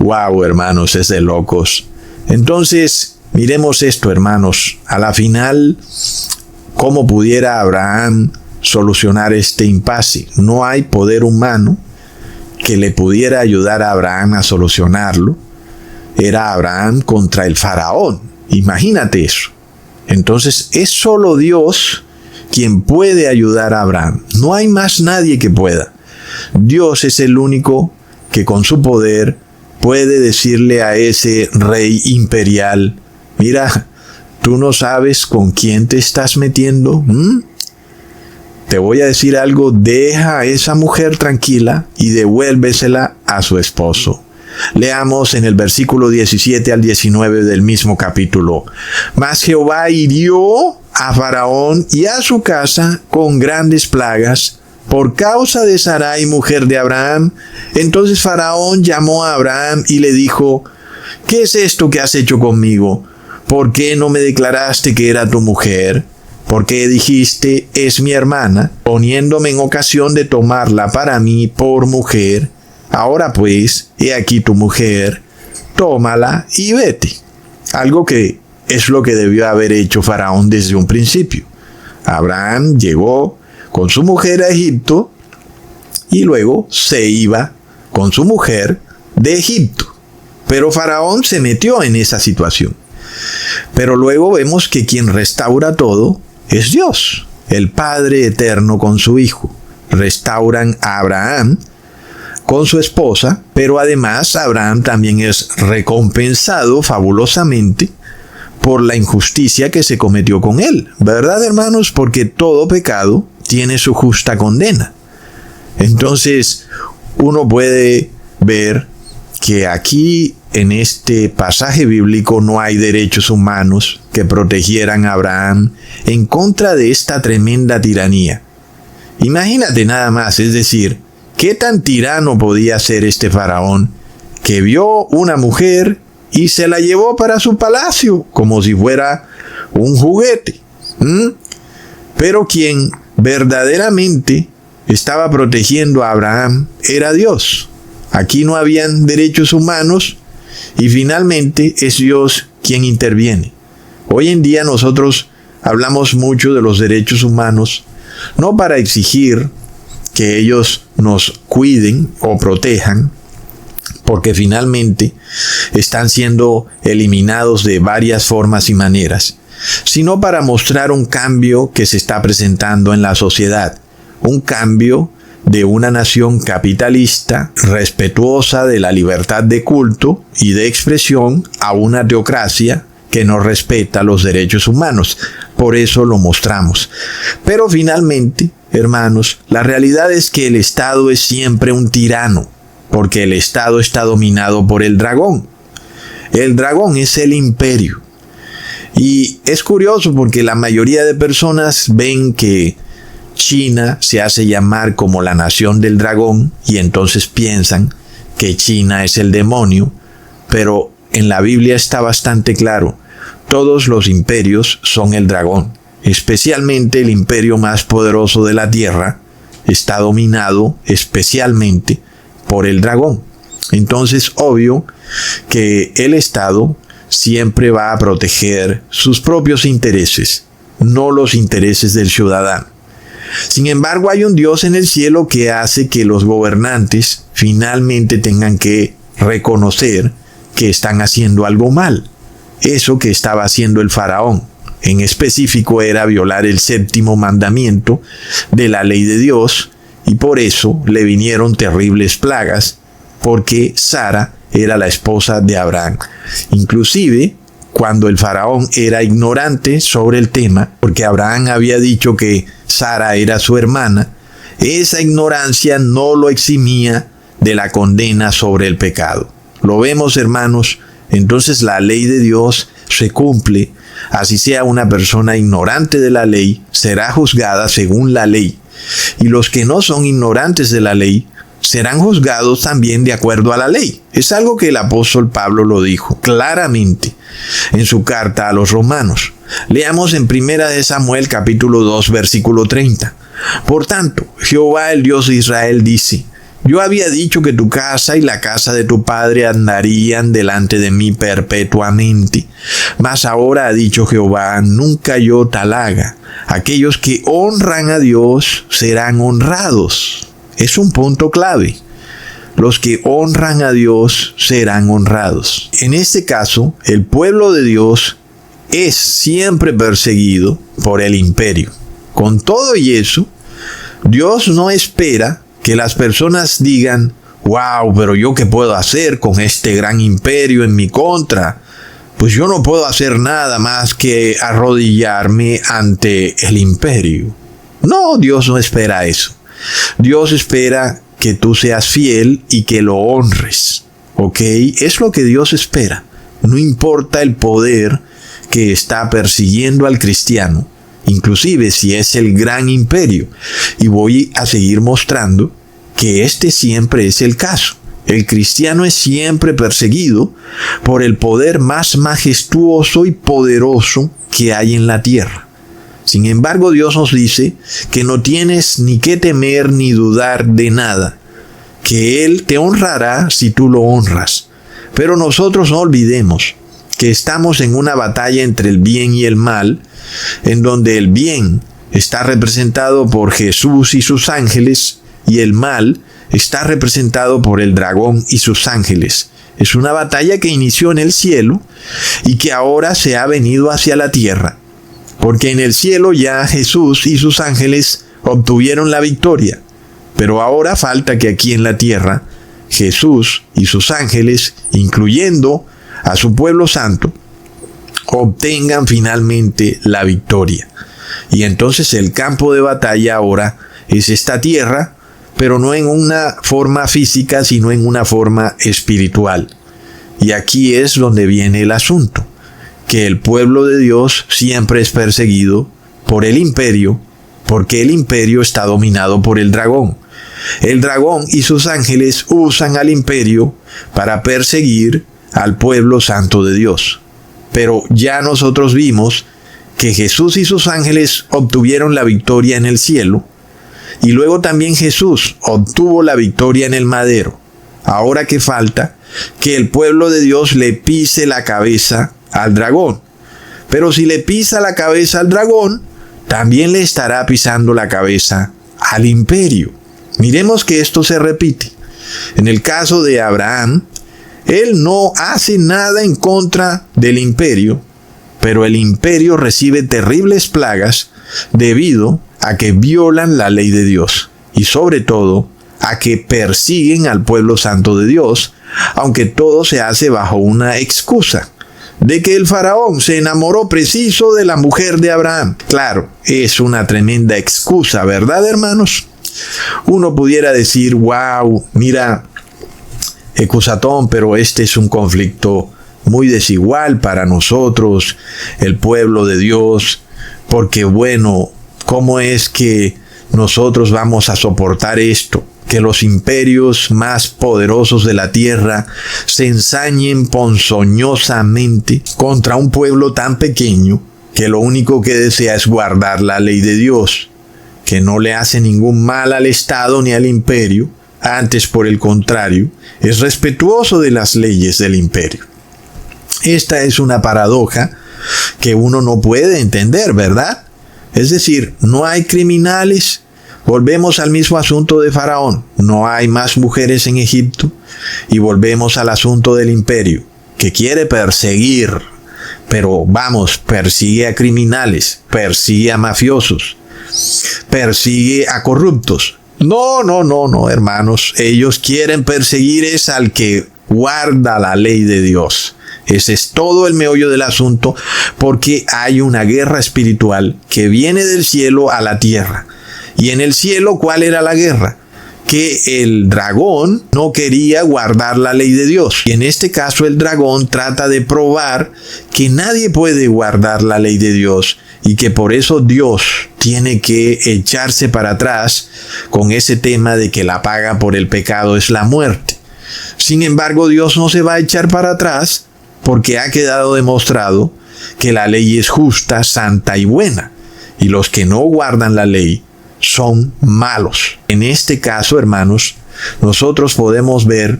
Wow, hermanos, es de locos. Entonces, miremos esto, hermanos. A la final, ¿cómo pudiera Abraham solucionar este impasse? No hay poder humano que le pudiera ayudar a Abraham a solucionarlo. Era Abraham contra el faraón. Imagínate eso. Entonces, es solo Dios quien puede ayudar a Abraham. No hay más nadie que pueda. Dios es el único que con su poder puede decirle a ese rey imperial: mira, tú no sabes con quién te estás metiendo. Te voy a decir algo, deja a esa mujer tranquila y devuélvesela a su esposo. Leamos en el versículo 17 al 19 del mismo capítulo. Mas Jehová hirió a Faraón y a su casa con grandes plagas por causa de Sarai, mujer de Abraham. Entonces Faraón llamó a Abraham y le dijo: ¿qué es esto que has hecho conmigo? ¿Por qué no me declaraste que era tu mujer? ¿Por qué dijiste, es mi hermana, poniéndome en ocasión de tomarla para mí por mujer? Ahora pues, he aquí tu mujer, tómala y vete. Algo que es lo que debió haber hecho Faraón desde un principio. Abraham llegó con su mujer a Egipto y luego se iba con su mujer de Egipto. Pero Faraón se metió en esa situación. Pero luego vemos que quien restaura todo es Dios, el Padre eterno con su Hijo. Restauran a Abraham con su esposa, pero además Abraham también es recompensado fabulosamente por la injusticia que se cometió con él. ¿Verdad, hermanos? Porque todo pecado tiene su justa condena. Entonces, uno puede ver que aquí en este pasaje bíblico no hay derechos humanos que protegieran a Abraham en contra de esta tremenda tiranía. Imagínate nada más, es decir, ¿qué tan tirano podía ser este faraón que vio una mujer y se la llevó para su palacio como si fuera un juguete? Pero quien verdaderamente estaba protegiendo a Abraham era Dios. Aquí no habían derechos humanos y finalmente es Dios quien interviene. Hoy en día nosotros hablamos mucho de los derechos humanos, no para exigir que ellos nos cuiden o protejan, porque finalmente están siendo eliminados de varias formas y maneras, sino para mostrar un cambio que se está presentando en la sociedad, un cambio de una nación capitalista, respetuosa de la libertad de culto y de expresión, a una teocracia que no respeta los derechos humanos. Por eso lo mostramos. Pero finalmente, hermanos, la realidad es que el Estado es siempre un tirano, porque el Estado está dominado por el dragón. El dragón es el imperio. Y es curioso porque la mayoría de personas ven que China se hace llamar como la nación del dragón y entonces piensan que China es el demonio, pero en la Biblia está bastante claro, todos los imperios son el dragón, especialmente el imperio más poderoso de la tierra está dominado especialmente por el dragón. Entonces, obvio que el Estado siempre va a proteger sus propios intereses, no los intereses del ciudadano. Sin embargo, hay un Dios en el cielo que hace que los gobernantes finalmente tengan que reconocer que están haciendo algo mal. Eso que estaba haciendo el faraón, en específico, era violar el 7º mandamiento de la ley de Dios, y por eso le vinieron terribles plagas, porque Sara era la esposa de Abraham. Inclusive, cuando el faraón era ignorante sobre el tema, porque Abraham había dicho que Sara era su hermana, esa ignorancia no lo eximía de la condena sobre el pecado. Lo vemos, hermanos. Entonces la ley de Dios se cumple. Así sea una persona ignorante de la ley, será juzgada según la ley. Y los que no son ignorantes de la ley serán juzgados también de acuerdo a la ley. Es algo que el apóstol Pablo lo dijo claramente en su carta a los romanos. Leamos en 1 Samuel capítulo 2 versículo 30. Por tanto, Jehová el Dios de Israel dice: Yo había dicho que tu casa y la casa de tu padre andarían delante de mí perpetuamente. Mas ahora ha dicho Jehová, nunca yo tal haga. Aquellos que honran a Dios serán honrados. Es un punto clave. Los que honran a Dios serán honrados. En este caso, el pueblo de Dios es siempre perseguido por el imperio. Con todo y eso, Dios no espera que las personas digan, wow, pero yo qué puedo hacer con este gran imperio en mi contra. Pues yo no puedo hacer nada más que arrodillarme ante el imperio. No, Dios no espera eso. Dios espera que tú seas fiel y que lo honres. ¿Ok? Es lo que Dios espera. No importa el poder que está persiguiendo al cristiano, inclusive si es el gran imperio. Y voy a seguir mostrando que este siempre es el caso. El cristiano es siempre perseguido por el poder más majestuoso y poderoso que hay en la tierra. Sin embargo, Dios nos dice que no tienes ni que temer ni dudar de nada, que Él te honrará si tú lo honras. Pero nosotros no olvidemos que estamos en una batalla entre el bien y el mal, en donde el bien está representado por Jesús y sus ángeles, y el mal está representado por el dragón y sus ángeles. Es una batalla que inició en el cielo y que ahora se ha venido hacia la tierra. Porque en el cielo ya Jesús y sus ángeles obtuvieron la victoria. Pero ahora falta que aquí en la tierra, Jesús y sus ángeles, incluyendo a su pueblo santo, obtengan finalmente la victoria. Y entonces el campo de batalla ahora es esta tierra, pero no en una forma física, sino en una forma espiritual. Y aquí es donde viene el asunto, que el pueblo de Dios siempre es perseguido por el imperio, porque el imperio está dominado por el dragón. El dragón y sus ángeles usan al imperio para perseguir al pueblo santo de Dios. Pero ya nosotros vimos que Jesús y sus ángeles obtuvieron la victoria en el cielo, y luego también Jesús obtuvo la victoria en el madero. Ahora que falta que el pueblo de Dios le pise la cabeza al dragón. Pero si le pisa la cabeza al dragón, también le estará pisando la cabeza al imperio. Miremos que esto se repite. En el caso de Abraham, él no hace nada en contra del imperio, pero el imperio recibe terribles plagas debido a que violan la ley de Dios y sobre todo a que persiguen al pueblo santo de Dios, aunque todo se hace bajo una excusa de que el faraón se enamoró preciso de la mujer de Abraham. Claro, es una tremenda excusa, ¿verdad, hermanos? Uno pudiera decir, wow, mira, excusatón, pero este es un conflicto muy desigual para nosotros, el pueblo de Dios, porque bueno, ¿cómo es que nosotros vamos a soportar esto? Que los imperios más poderosos de la tierra se ensañen ponzoñosamente contra un pueblo tan pequeño que lo único que desea es guardar la ley de Dios, que no le hace ningún mal al Estado ni al imperio, antes por el contrario, es respetuoso de las leyes del imperio. Esta es una paradoja que uno no puede entender, ¿verdad? Es decir, no hay criminales. Volvemos al mismo asunto de Faraón. No hay más mujeres en Egipto. Y volvemos al asunto del imperio, que quiere perseguir. Pero vamos, persigue a criminales, persigue a mafiosos, persigue a corruptos. No, hermanos. Ellos quieren perseguir es al que guarda la ley de Dios. Ese es todo el meollo del asunto, porque hay una guerra espiritual que viene del cielo a la tierra. Y en el cielo, ¿cuál era la guerra? Que el dragón no quería guardar la ley de Dios. Y en este caso el dragón trata de probar que nadie puede guardar la ley de Dios y que por eso Dios tiene que echarse para atrás con ese tema de que la paga por el pecado es la muerte. Sin embargo, Dios no se va a echar para atrás porque ha quedado demostrado que la ley es justa, santa y buena. Y los que no guardan la ley son malos. En este caso, hermanos, nosotros podemos ver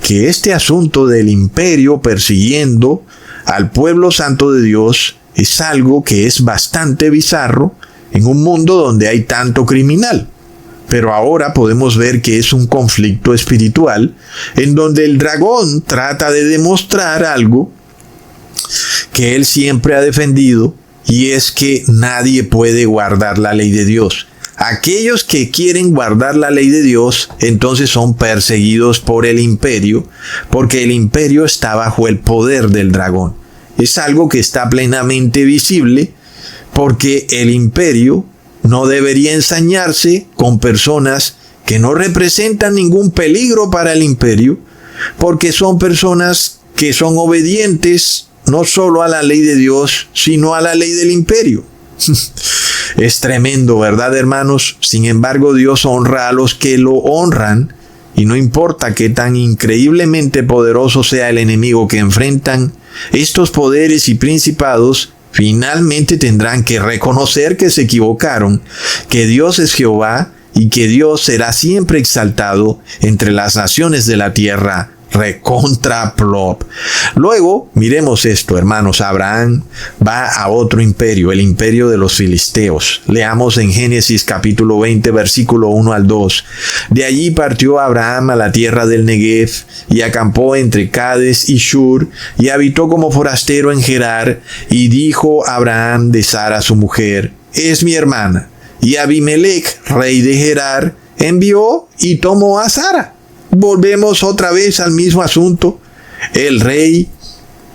que este asunto del imperio persiguiendo al pueblo santo de Dios es algo que es bastante bizarro en un mundo donde hay tanto criminal. Pero ahora podemos ver que es un conflicto espiritual en donde el dragón trata de demostrar algo que él siempre ha defendido, y es que nadie puede guardar la ley de Dios. Aquellos que quieren guardar la ley de Dios, entonces son perseguidos por el imperio, porque el imperio está bajo el poder del dragón. Es algo que está plenamente visible, porque el imperio no debería ensañarse con personas que no representan ningún peligro para el imperio, porque son personas que son obedientes no solo a la ley de Dios, sino a la ley del imperio. Es tremendo, ¿verdad, hermanos? Sin embargo, Dios honra a los que lo honran, y no importa qué tan increíblemente poderoso sea el enemigo que enfrentan, estos poderes y principados finalmente tendrán que reconocer que se equivocaron, que Dios es Jehová y que Dios será siempre exaltado entre las naciones de la tierra. Recontra plop. Luego, miremos esto, hermanos. Abraham va a otro imperio, el imperio de los filisteos. Leamos en Génesis capítulo 20, versículo 1 al 2. De allí partió Abraham a la tierra del Negev, y acampó entre Cades y Shur, y habitó como forastero en Gerar. Y dijo Abraham de Sara su mujer: es mi hermana. Y Abimelech, rey de Gerar, envió y tomó a Sara. Volvemos otra vez al mismo asunto. El rey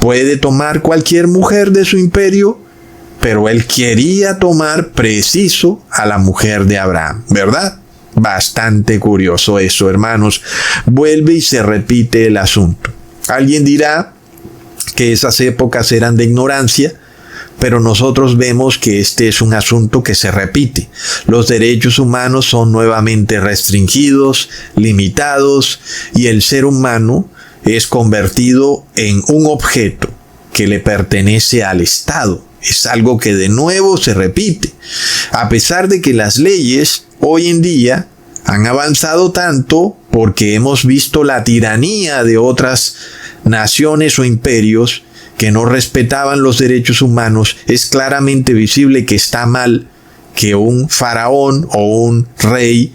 puede tomar cualquier mujer de su imperio, pero él quería tomar preciso a la mujer de Abraham, ¿verdad? Bastante curioso eso, hermanos. Vuelve y se repite el asunto. Alguien dirá que esas épocas eran de ignorancia, pero nosotros vemos que este es un asunto que se repite. Los derechos humanos son nuevamente restringidos, limitados, y el ser humano es convertido en un objeto que le pertenece al Estado. Es algo que de nuevo se repite. A pesar de que las leyes hoy en día han avanzado tanto, porque hemos visto la tiranía de otras naciones o imperios que no respetaban los derechos humanos, es claramente visible que está mal que un faraón o un rey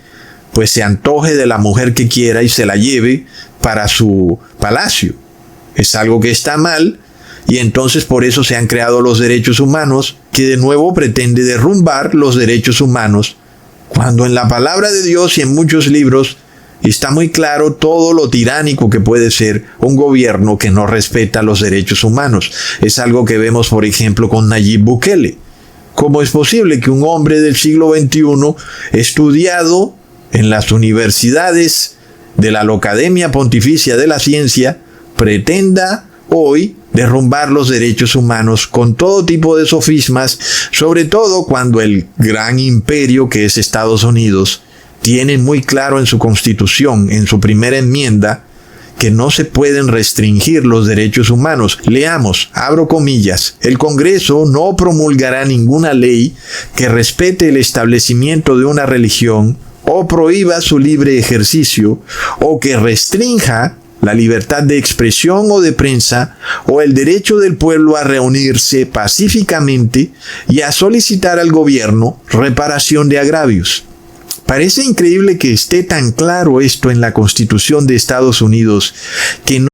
pues se antoje de la mujer que quiera y se la lleve para su palacio. Es algo que está mal, y entonces por eso se han creado los derechos humanos, que de nuevo pretende derrumbar los derechos humanos, cuando en la palabra de Dios y en muchos libros está muy claro todo lo tiránico que puede ser un gobierno que no respeta los derechos humanos. Es algo que vemos, por ejemplo, con Nayib Bukele. ¿Cómo es posible que un hombre del siglo XXI, estudiado en las universidades de la Academia Pontificia de la Ciencia, pretenda hoy derrumbar los derechos humanos con todo tipo de sofismas, sobre todo cuando el gran imperio que es Estados Unidos tiene muy claro en su Constitución, en su primera enmienda, que no se pueden restringir los derechos humanos? Leamos, abro comillas: el Congreso no promulgará ninguna ley que respete el establecimiento de una religión o prohíba su libre ejercicio, o que restrinja la libertad de expresión o de prensa, o el derecho del pueblo a reunirse pacíficamente y a solicitar al gobierno reparación de agravios. Parece increíble que esté tan claro esto en la Constitución de Estados Unidos, que no